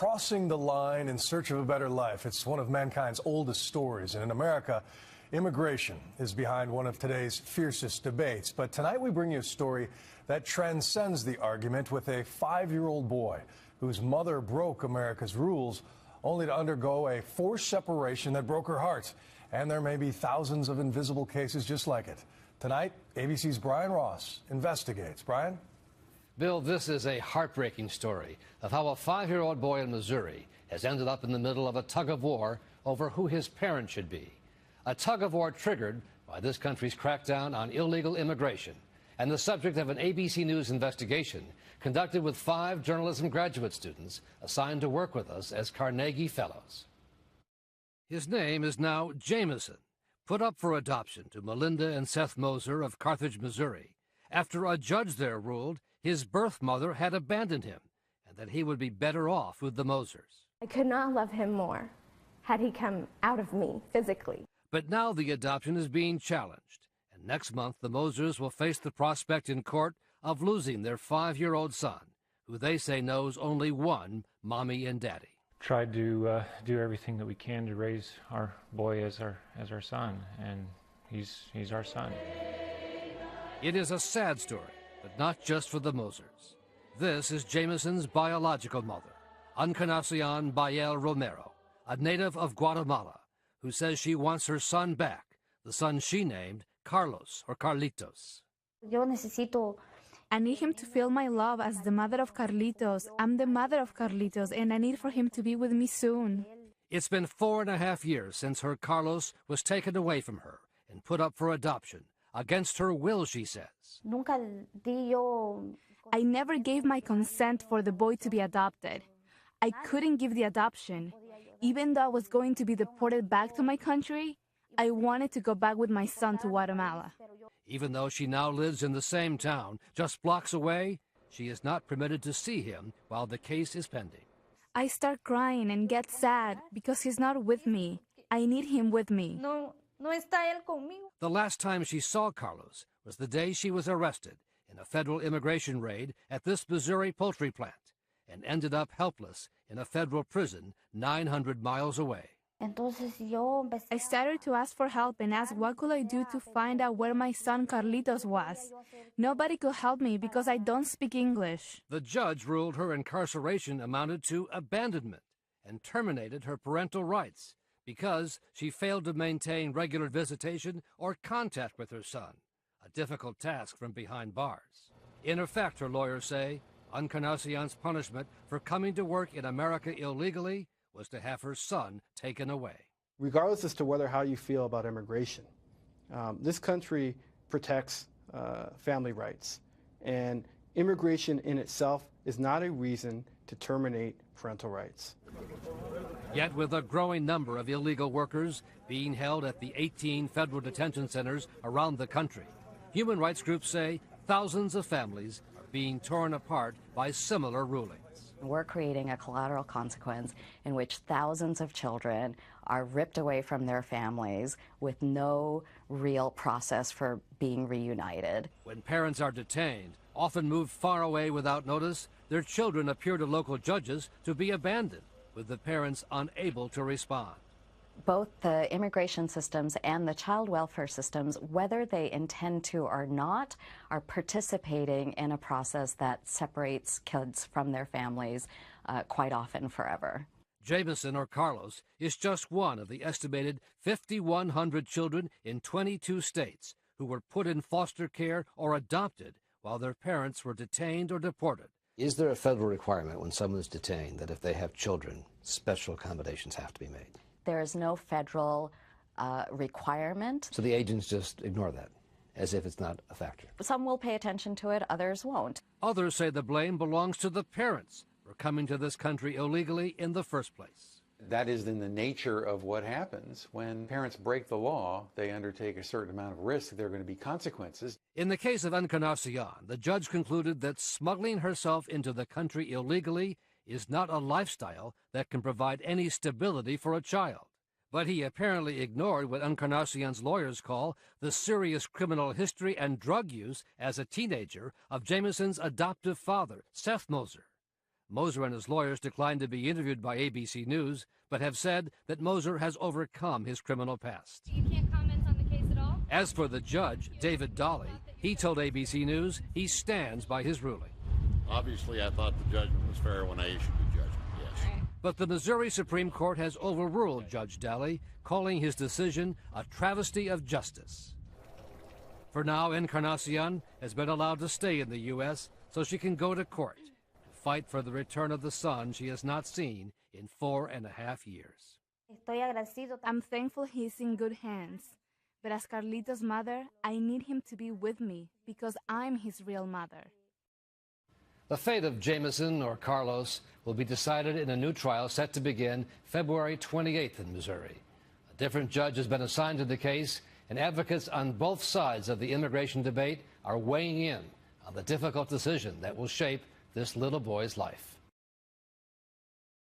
crossing the line in search of a better life. It's one of mankind's oldest stories. And in America, immigration is behind one of today's fiercest debates. But tonight we bring you a story that transcends the argument with a 5-year-old boy whose mother broke America's rules only to undergo a forced separation that broke her heart. And there may be thousands of invisible cases just like it. Tonight, ABC's Brian Ross investigates. Brian? Bill, this is a heartbreaking story of how a 5-year-old boy in Missouri has ended up in the middle of a tug-of-war over who his parents should be. A tug-of-war triggered by this country's crackdown on illegal immigration and the subject of an ABC News investigation conducted with 5 journalism graduate students assigned to work with us as Carnegie Fellows. His name is now Jameson, put up for adoption to Melinda and Seth Moser of Carthage, Missouri, after a judge there ruled his birth mother had abandoned him and that he would be better off with the Mosers. I could not love him more had he come out of me physically. But now the adoption is being challenged, and next month the Mosers will face the prospect in court of losing their 5-year-old son, who they say knows only one mommy and daddy. Tried to do everything that we can to raise our boy as our son, and he's our son. It is a sad story, but not just for the Mosers. This is Jameson's biological mother, Encarnacion Bael Romero, a native of Guatemala, who says she wants her son back, the son she named Carlos or Carlitos. I need him to feel my love as the mother of Carlitos. I'm the mother of Carlitos, and I need for him to be with me soon. It's been 4.5 years since her Carlos was taken away from her and put up for adoption, against her will, she says. I never gave my consent for the boy to be adopted. I couldn't give the adoption. Even though I was going to be deported back to my country, I wanted to go back with my son to Guatemala. Even though she now lives in the same town, just blocks away, she is not permitted to see him while the case is pending. I start crying and get sad because he's not with me. I need him with me. The last time she saw Carlos was the day she was arrested in a federal immigration raid at this Missouri poultry plant and ended up helpless in a federal prison 900 miles away. I started to ask for help and ask what could I do to find out where my son Carlitos was. Nobody could help me because I don't speak English. The judge ruled her incarceration amounted to abandonment and terminated her parental rights because she failed to maintain regular visitation or contact with her son, a difficult task from behind bars. In effect, her lawyers say, Encarnacion's punishment for coming to work in America illegally was to have her son taken away. Regardless as to how you feel about immigration, this country protects family rights, and immigration in itself is not a reason to terminate parental rights. Yet with a growing number of illegal workers being held at the 18 federal detention centers around the country, human rights groups say thousands of families are being torn apart by similar rulings. We're creating a collateral consequence in which thousands of children are ripped away from their families with no real process for being reunited. When parents are detained, often moved far away without notice, their children appear to local judges to be abandoned, with the parents unable to respond. Both the immigration systems and the child welfare systems, whether they intend to or not, are participating in a process that separates kids from their families quite often forever. Jameson, or Carlos, is just one of the estimated 5,100 children in 22 states who were put in foster care or adopted while their parents were detained or deported. Is there a federal requirement when someone is detained that if they have children, special accommodations have to be made? There is no federal requirement. So the agents just ignore that, as if it's not a factor. Some will pay attention to it, others won't. Others say the blame belongs to the parents for coming to this country illegally in the first place. That is in the nature of what happens. When parents break the law, they undertake a certain amount of risk. There are going to be consequences. In the case of Encarnacion, the judge concluded that smuggling herself into the country illegally is not a lifestyle that can provide any stability for a child. But he apparently ignored what Encarnacion's lawyers call the serious criminal history and drug use as a teenager of Jameson's adoptive father, Seth Moser. Moser and his lawyers declined to be interviewed by ABC News, but have said that Moser has overcome his criminal past. You can't comment on the case at all? As for the judge, David Dolly, he told ABC News he stands by his ruling. Obviously, I thought the judgment was fair when I issued the judgment, yes. But the Missouri Supreme Court has overruled Judge Dolly, calling his decision a travesty of justice. For now, Encarnacion has been allowed to stay in the U.S. so she can go to court to fight for the return of the son she has not seen in 4.5 years. I'm thankful he's in good hands. But as Carlito's mother, I need him to be with me because I'm his real mother. The fate of Jameson or Carlos will be decided in a new trial set to begin February 28th in Missouri. A different judge has been assigned to the case, and advocates on both sides of the immigration debate are weighing in on the difficult decision that will shape this little boy's life.